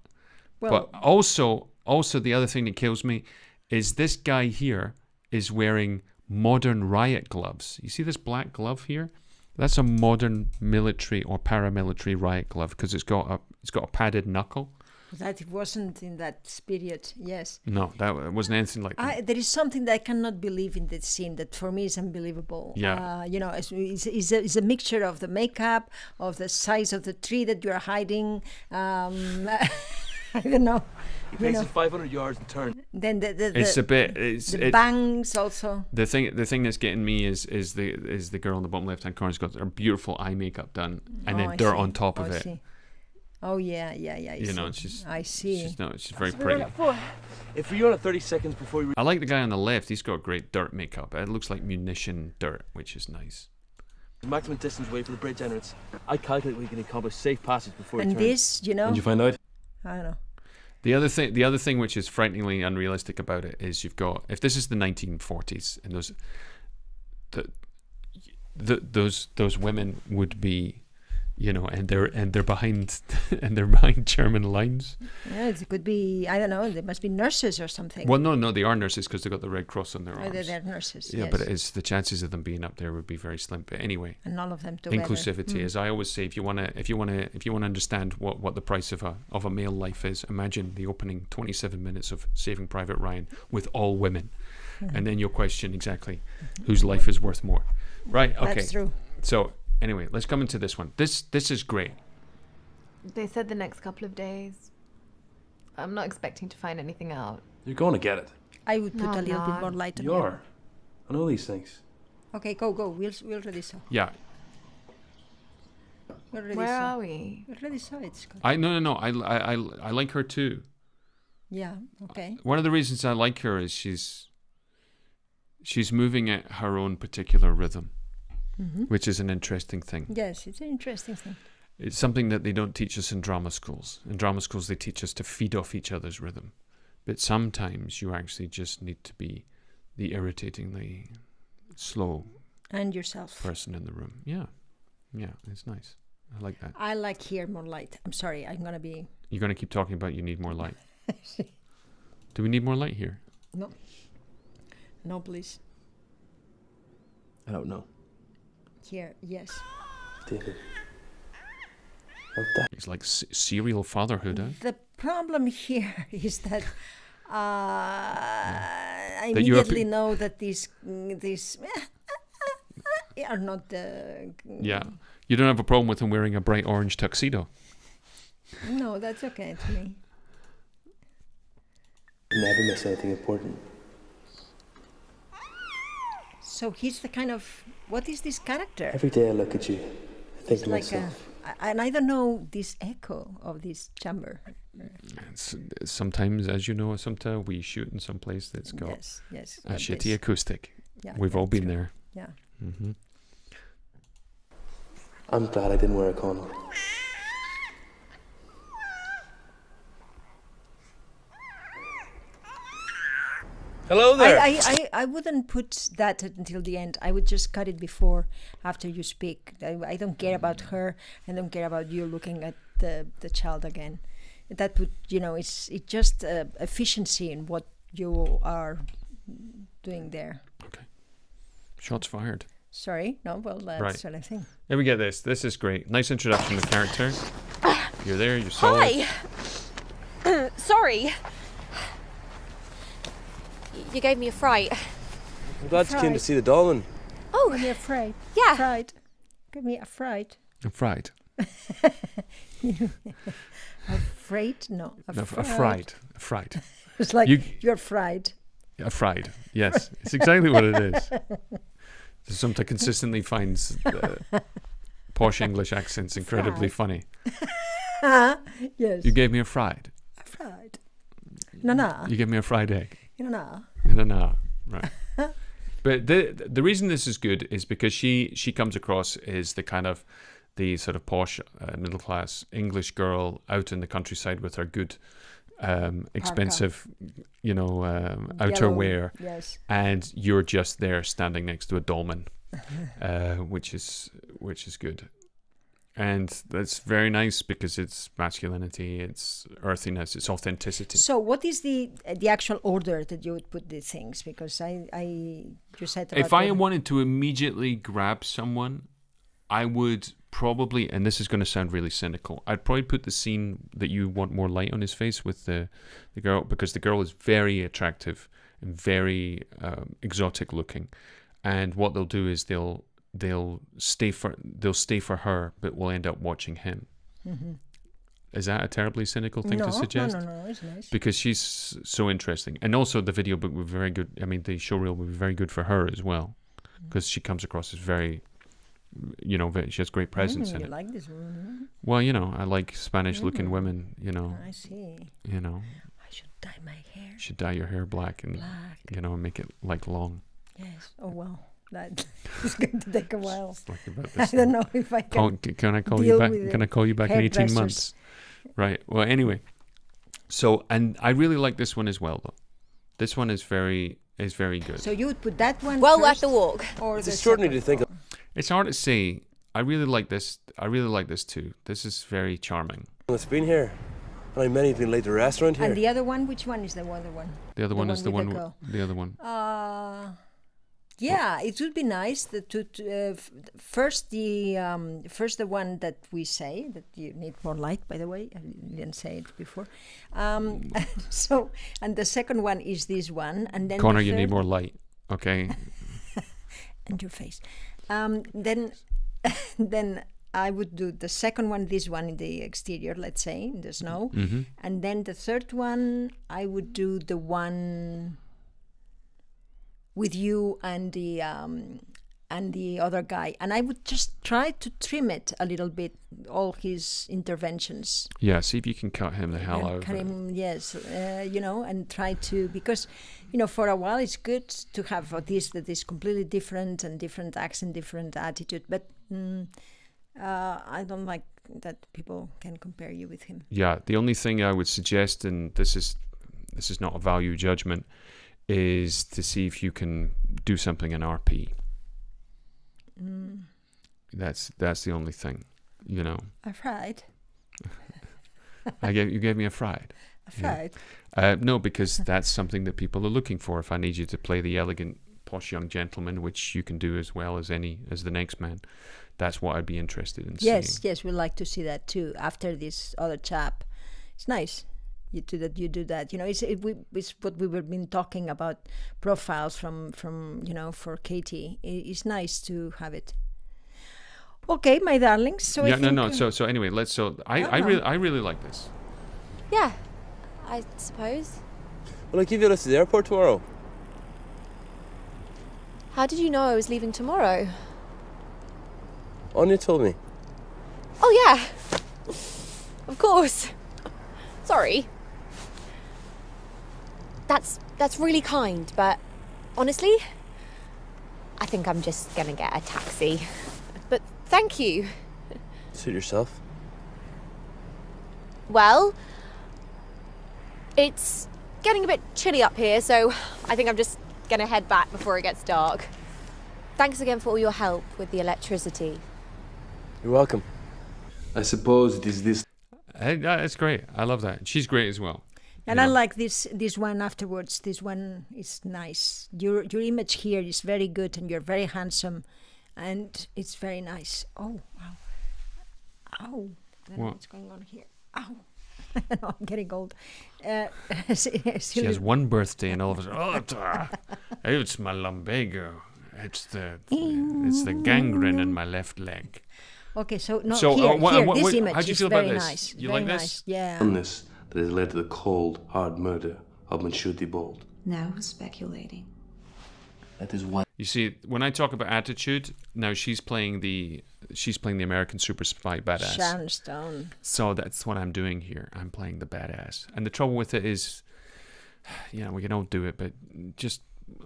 also the other thing that kills me is this guy here is wearing modern riot gloves. You see this black glove here? That's a modern military or paramilitary riot glove because it's got a padded knuckle. That wasn't in that period, yes. No, that wasn't anything like that. There is something that I cannot believe in that scene that for me is unbelievable. Yeah. You know, it's a mixture of the makeup, of the size of the tree that you are hiding. I don't know. He takes it 500 yards and turns. Then the bangs also. The thing that's getting me is the girl in the bottom left hand corner has got her beautiful eye makeup done and then dirt on top of it. See. Oh yeah. You know, she's very pretty. If you're on 30 seconds before you. I like the guy on the left. He's got great dirt makeup. It looks like munition dirt, which is nice. Maximum distance away from the bridge entrance. I calculate we can accomplish safe passage before you turn. And this, you know. Did you find out? I don't know. The other thing which is frighteningly unrealistic about it is you've got, if this is the 1940s and those women would be, you know, and they're behind and they're behind German lines. Yeah, it could be, I don't know, they must be nurses or something. Well, no, they are nurses because they've got the Red Cross on their arms. They're nurses. Yeah, yes. but it's the chances of them being up there would be very slim. But anyway, and all of them together. Inclusivity, as I always say, if you wanna understand what the price of a male life is, imagine the opening 27 minutes of Saving Private Ryan with all women, and then you'll question exactly whose life is worth more. Right? Okay. That's true. So anyway, let's come into this one. This is great. They said the next couple of days. I'm not expecting to find anything out. You're going to get it. I would put No, a little bit not. more light on You it. are. I know these things. Okay, go. We'll already saw. Yeah. We already Where saw. are we? We already saw it, Scott. No. I like her too. Yeah. Okay. One of the reasons I like her is she's moving at her own particular rhythm, which is an interesting thing. Yes, it's an interesting thing. It's something that they don't teach us in drama schools. In drama schools, they teach us to feed off each other's rhythm. But sometimes you actually just need to be the irritatingly slow And yourself. person in the room. Yeah, it's nice. I like that. I like here more light. I'm sorry, I'm gonna be. You're going to keep talking about you need more light. Do we need more light here? No, please. I don't know. Here, yes. David. What the? It's like serial fatherhood, huh? The problem here is that I That you are immediately know that these are not the. Yeah. You don't have a problem with him wearing a bright orange tuxedo. No, that's okay to me. Never miss anything important. So he's the kind of. What is this character? Every day I look at you, I think It's to like myself. and I don't know this echo of this chamber. Sometimes, as you know, Assumpta, we shoot in some place that's got Yes. a got shitty this. acoustic. Yeah, We've yeah, all been true. there. Yeah. Mm-hmm. I'm glad I didn't wear a condom. Hello there. I wouldn't put that until the end. I would just cut it before, after you speak. I don't care about her. I don't care about you looking at the child again. That would, it's just efficiency in what you are doing there. Okay. Shots fired. Sorry, no, well, that's Right. what I think. Here we get this. This is great. Nice introduction to the character. You're there. You're solid. Hi! Sorry. You gave me a fright. I'm glad you came to Fright. see the dolphin. Oh, Give me a fright. yeah. Fright. Give me a fright. I'm fried. Afraid? No. No, a fried. A fried. It's like You- you're fried. A fried. Yes. It's exactly what it is. Assumpta consistently finds posh English accents incredibly funny. Yes. You gave me a fried. A fried. No. You gave me a fried egg. No. No. Right. But the reason this is good is because she comes across as the sort of posh middle class English girl out in the countryside with her good expensive outerwear, Yes. and you're just there standing next to a dolmen, which is good. And that's very nice because it's masculinity, it's earthiness, it's authenticity. So, what is the actual order that you would put these things? Because you said If about I the- wanted to immediately grab someone, I would probably, and this is going to sound really cynical, I'd probably put the scene that you want more light on his face with the girl, because the girl is very attractive and very exotic looking. And what they'll do is they'll stay for her, but will end up watching him. Mm-hmm. Is that a terribly cynical thing to suggest? No, it's nice. Because she's so interesting, and also the video book would be very good. I mean, the showreel would be very good for her as well, because she comes across as very, she has great presence in you it. like this one? Well, I like Spanish-looking women. I see. I should dye my hair. You should dye your hair black and and make it like long. Yes. Oh well, that is going to take a while. It's like about I this don't know if I can. Can I call deal you back? with Can I call you back in 18 hairdressers. months? Right. Well, anyway. So, and I really like this one as well, though. This one is very good. So you would put that one Well first, worth the walk. or It's the extraordinary to second think one? It's hard to say. I really like this. I really like this too. This is very charming. It's been here. I meant you've been late to the restaurant here. And the other one, which one is the other one? The other one is the with one. the girl. The other one. Yeah, it would be nice first the one that we say that you need more light. By the way, I didn't say it before. So, and the second one is this one, and then Connor, you need more light. Okay. And your face. Then I would do the second one, this one in the exterior, let's say, in the snow. Mm-hmm. And then the third one, I would do the one with you and the other guy. And I would just try to trim it a little bit, all his interventions. Yeah, see if you can cut him the hell out of Cut it. him, yes, and try to, because, for a while it's good to have this that is completely different and different accent, different attitude, but I don't like that people can compare you with him. Yeah, the only thing I would suggest, and this is not a value judgment, is to see if you can do something in RP. That's the only thing, I tried. You gave me a fried. I tried. No, because that's something that people are looking for. If I need you to play the elegant, posh young gentleman, which you can do as well as the next man, that's what I'd be interested in seeing. Yes, we'd like to see that too. After this other chap, it's nice. You do that. It's what we were been talking about, profiles from for Katie. It's nice to have it. Okay, my darlings. So yeah, I think, So anyway, I really like this. Yeah, I suppose. Will I give you a lift to the airport tomorrow? How did you know I was leaving tomorrow? Anya told me. Oh, yeah. Of course. Sorry. That's really kind, but honestly, I think I'm just gonna get a taxi. But thank you. Suit yourself. Well, it's getting a bit chilly up here, so I think I'm just gonna head back before it gets dark. Thanks again for all your help with the electricity. You're welcome. I suppose it is this. It's great. I love that. She's great as well. And I like this one afterwards. This one is nice. Your image here is very good, and you're very handsome, and it's very nice. Oh, wow. Ow. I don't know what's going on here. Ow. I'm getting old. She has one birthday, and all of a sudden, it's my lumbago. It's the gangrene in my left leg. Okay, so here, this image you is feel very about this? nice. You very like nice. this? Yeah. Illness that has led to the cold, hard murder of Monsieur Thibault. Now who's speculating? That is why. You see, when I talk about attitude, now she's playing the American super spy badass. Sharon Stone. So that's what I'm doing here. I'm playing the badass, and the trouble with it is, we can all do it, but just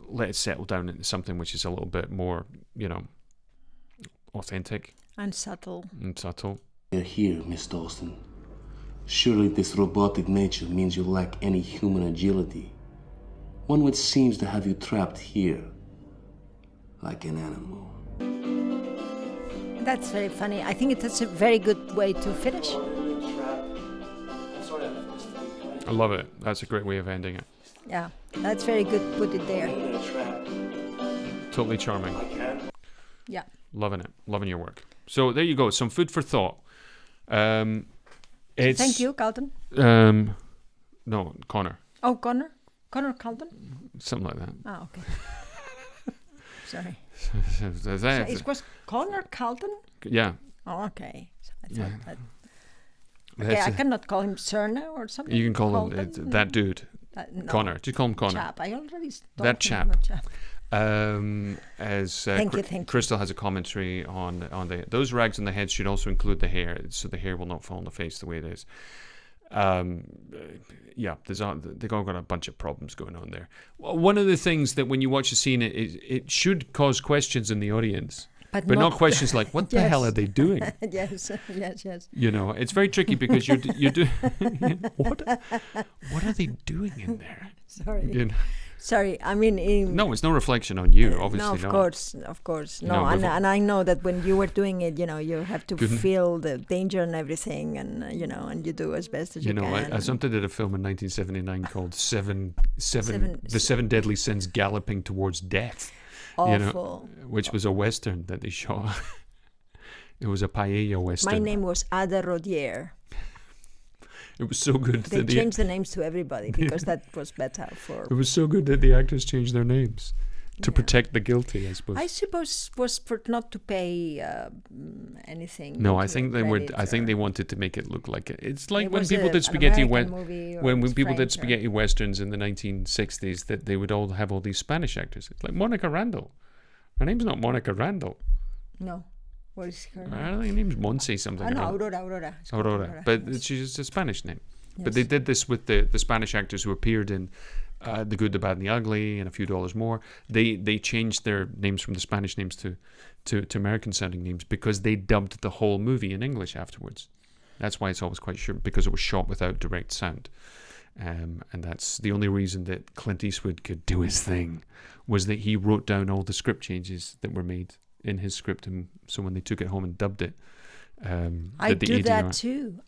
let it settle down into something which is a little bit more, authentic and subtle. You're here, Miss Dawson. Surely this robotic nature means you lack any human agility. One which seems to have you trapped here, like an animal. That's very funny. I think that's a very good way to finish. I love it. That's a great way of ending it. Yeah, that's very good. Put it there. Totally charming. Yeah. Loving it. Loving your work. So there you go. Some food for thought. Thank you, Carlton. No, Connor. Oh, Connor? Connor Carlton? Something like that. Oh, okay. Sorry. So it was Connor Carlton? Yeah. Oh, okay. So I thought that. Okay, I cannot call him Serna or something. You can call him that dude. No. Connor. Just call him Connor. Chap. I already that chap. Thank you. Crystal has a commentary on those rags on the head should also include the hair, so the hair will not fall on the face the way it is. They've all got a bunch of problems going on there. One of the things that when you watch a scene, it should cause questions in the audience. But not questions like, what the hell are they doing? Yes. It's very tricky because you do what are they doing in there? Sorry. Sorry, I mean... No, it's no reflection on you, obviously. No, of course. No, No, and I know that when you were doing it, you have to feel the danger and everything, and and you do as best as you can. Assumpta did a film in 1979 called The Seven Deadly Sins Galloping Towards Death. Awful. Which was a Western that they shot. It was a paella Western. My name was Ada Rodier. It was so good. They changed the names to everybody because that was better for... It was so good that the actors changed their names to protect the guilty, I suppose. I suppose was for not to pay anything. No, I think they were. I think they wanted to make it look like it's like when people did spaghetti when people did spaghetti westerns in the 1960s, that they would all have all these Spanish actors. It's like Monica Randall. Her name's not Monica Randall. No. What is her name? I think her name's Monse something. No, Aurora. Aurora. But she's a Spanish name. Yes. But they did this with the Spanish actors who appeared in The Good, the Bad, and the Ugly, and A Few Dollars More. They changed their names from the Spanish names to American sounding names because they dubbed the whole movie in English afterwards. That's why it's always quite short, because it was shot without direct sound. And that's the only reason that Clint Eastwood could do his thing, was that he wrote down all the script changes that were made in his script, and so when they took it home and dubbed it, I do that too.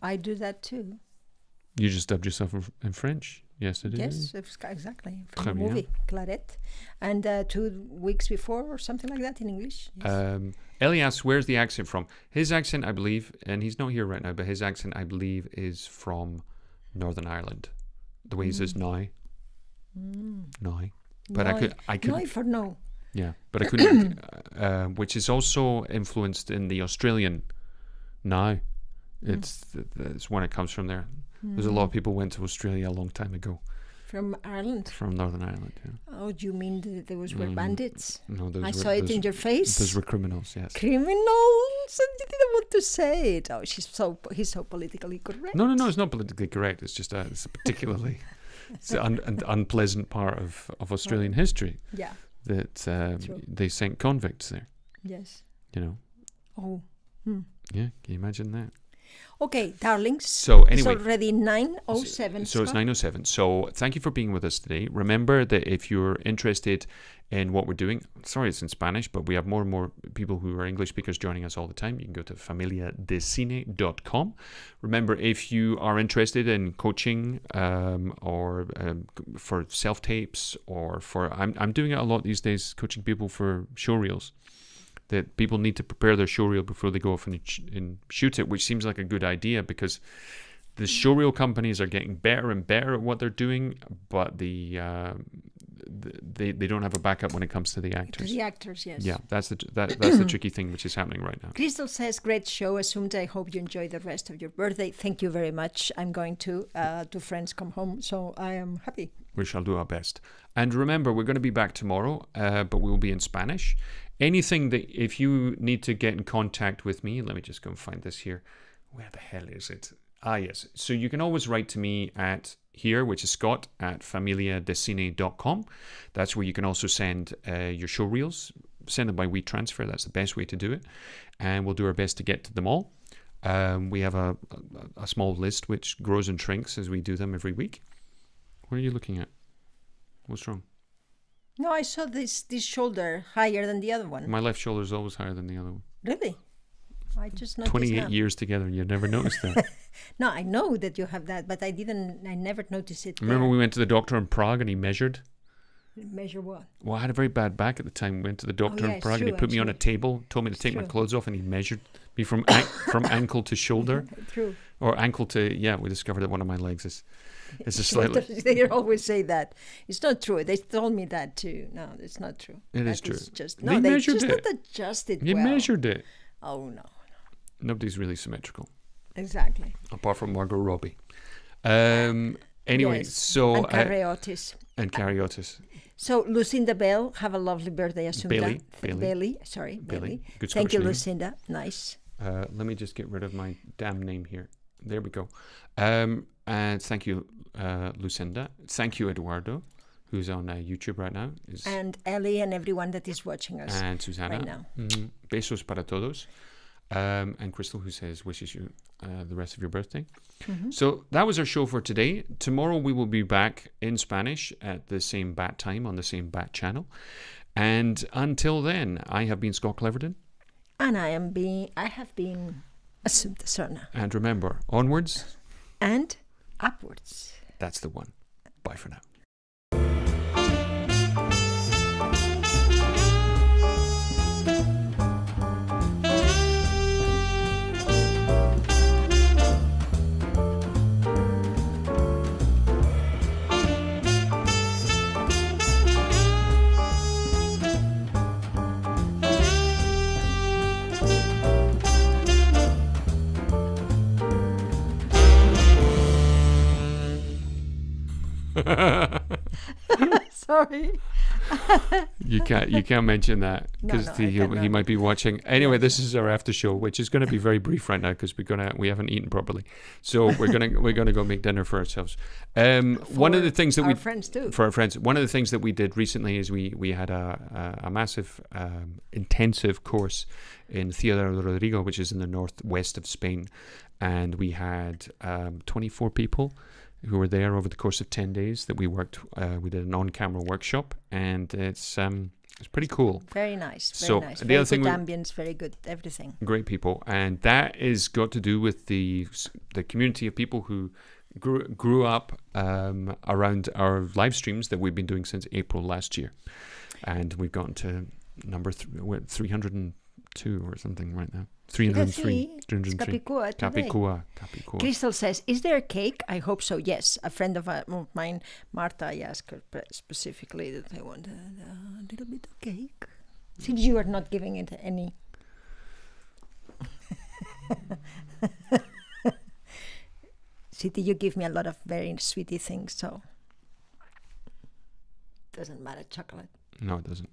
You just dubbed yourself in French yesterday? Yes, exactly, from the movie Claret, and 2 weeks before or something like that in English. Yes. Ellie asks, where's the accent from? His accent, I believe, and he's not here right now, but his accent, I believe, is from Northern Ireland. The way he says now. Now. But I could no for no. Yeah, but I couldn't, which is also influenced in the Australian now. It's when it comes from there. There's a lot of people went to Australia a long time ago. From Ireland? From Northern Ireland, yeah. Oh, do you mean those were bandits? No, I saw it in your face. Those were criminals, yes. Criminals? And you didn't want to say it. Oh, he's so politically correct. No, it's not politically correct. It's just it's a particularly an unpleasant part of Australian history. Yeah. That they sent convicts there. Yes. Oh. Yeah, can you imagine that? Okay, darlings. So anyway, it's already 9:07. So it's 9:07. So thank you for being with us today. Remember that if you're interested in what we're doing, sorry it's in Spanish, but we have more and more people who are English speakers joining us all the time. You can go to familiadecine.com. Remember, if you are interested in coaching or for self-tapes, or for I'm doing it a lot these days, coaching people for showreels. That people need to prepare their showreel before they go off and shoot it, which seems like a good idea because the showreel companies are getting better and better at what they're doing, but they don't have a backup when it comes to the actors. The actors, yes. Yeah, that's the tricky thing which is happening right now. Crystal says, great show, Assumpta. I hope you enjoy the rest of your birthday. Thank you very much. I'm going to friends come home, so I am happy. We shall do our best. And remember, we're going to be back tomorrow, but we'll be in Spanish. Anything that, if you need to get in contact with me, let me just go and find this here. Where the hell is it? Yes. So you can always write to me at here, which is Scott at familiadecine.com. That's where you can also send your showreels. Send them by WeTransfer. That's the best way to do it. And we'll do our best to get to them all. We have a small list which grows and shrinks as we do them every week. What are you looking at? What's wrong? No, I saw this shoulder higher than the other one. My left shoulder is always higher than the other one. Really? I just noticed 28 years together and you never noticed that. No, I know that you have that, but I never noticed it. Remember we went to the doctor in Prague and he measured? Measure what? Well, I had a very bad back at the time. We went to the doctor in Prague and he put me on a table, told me to take my clothes off, and he measured me from ankle to shoulder. True. Or ankle to, we discovered that one of my legs is a slightly... They always say that. It's not true. They told me that too. No, it's not true. It is true. They measured it. Not adjusted You measured it. Oh, no. Nobody's really symmetrical. Exactly. Apart from Margot Robbie. Anyway, yes. So... And Carriotis. So, Lucinda Bell, have a lovely birthday, Assumpta. Bailey. Good Thank you, name. Lucinda. Nice. Let me just get rid of my damn name here. There we go. And thank you, Lucinda. Thank you, Eduardo, who's on YouTube right now. And Ellie and everyone that is watching us. And Susana. Right now. Besos para todos. And Crystal, who says wishes you the rest of your birthday. So that was our show for today. Tomorrow we will be back in Spanish at the same bat time on the same bat channel. And until then, I have been Scott Cleverdon. And I have been Assumpta Serna. And remember, onwards and upwards. That's the one. Bye for now. Sorry. You can't mention that because he might be watching. Anyway, this is our after show, which is going to be very brief right now because we haven't eaten properly, so we're gonna go make dinner for ourselves. One of the things that for our friends, one of the things that we did recently is we had a massive intensive course in Ciudad Rodrigo, which is in the northwest of Spain, and we had 24 people who were there over the course of 10 days that we worked. We did an on-camera workshop, and it's pretty cool. Very nice. So nice. The Very other thing, good ambience, very good everything. Great people, and that is got to do with the community of people who grew up around our live streams that we've been doing since April last year, and we've gotten to number 302 or something right now. 303. Capicua. Crystal says, is there a cake? I hope so, yes. A friend of mine, Marta, I asked her specifically that I want a little bit of cake. Since you are not giving it any. City, you give me a lot of very sweetie things, so doesn't matter, chocolate. No, it doesn't.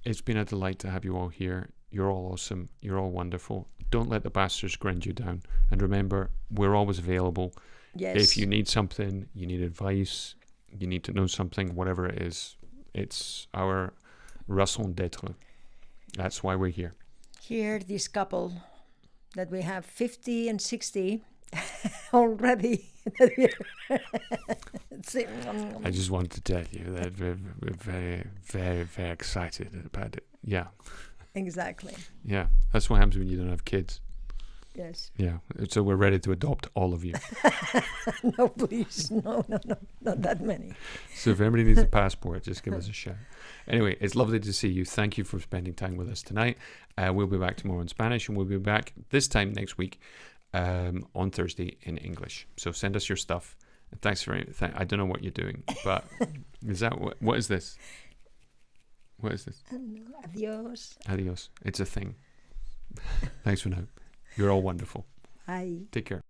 It's been a delight to have you all here. You're all awesome. You're all wonderful. Don't let the bastards grind you down. And remember, we're always available. Yes. If you need something, you need advice, you need to know something, whatever it is, it's our raison d'être. That's why we're here. Here, this couple that we have 50 and 60 already. I just wanted to tell you that we're very, very, very excited about it. Yeah. Exactly. Yeah, that's what happens when you don't have kids. Yes. Yeah, so we're ready to adopt all of you. No, please. No, not that many. So if anybody needs a passport, just give us a shout. Anyway, it's lovely to see you. Thank you for spending time with us tonight. We'll be back tomorrow in Spanish, and we'll be back this time next week on Thursday in English. So send us your stuff. Thanks for I don't know what you're doing, but is that what is this? What is this? Adios. Adios. It's a thing. Thanks for now. You're all wonderful. Bye. Take care.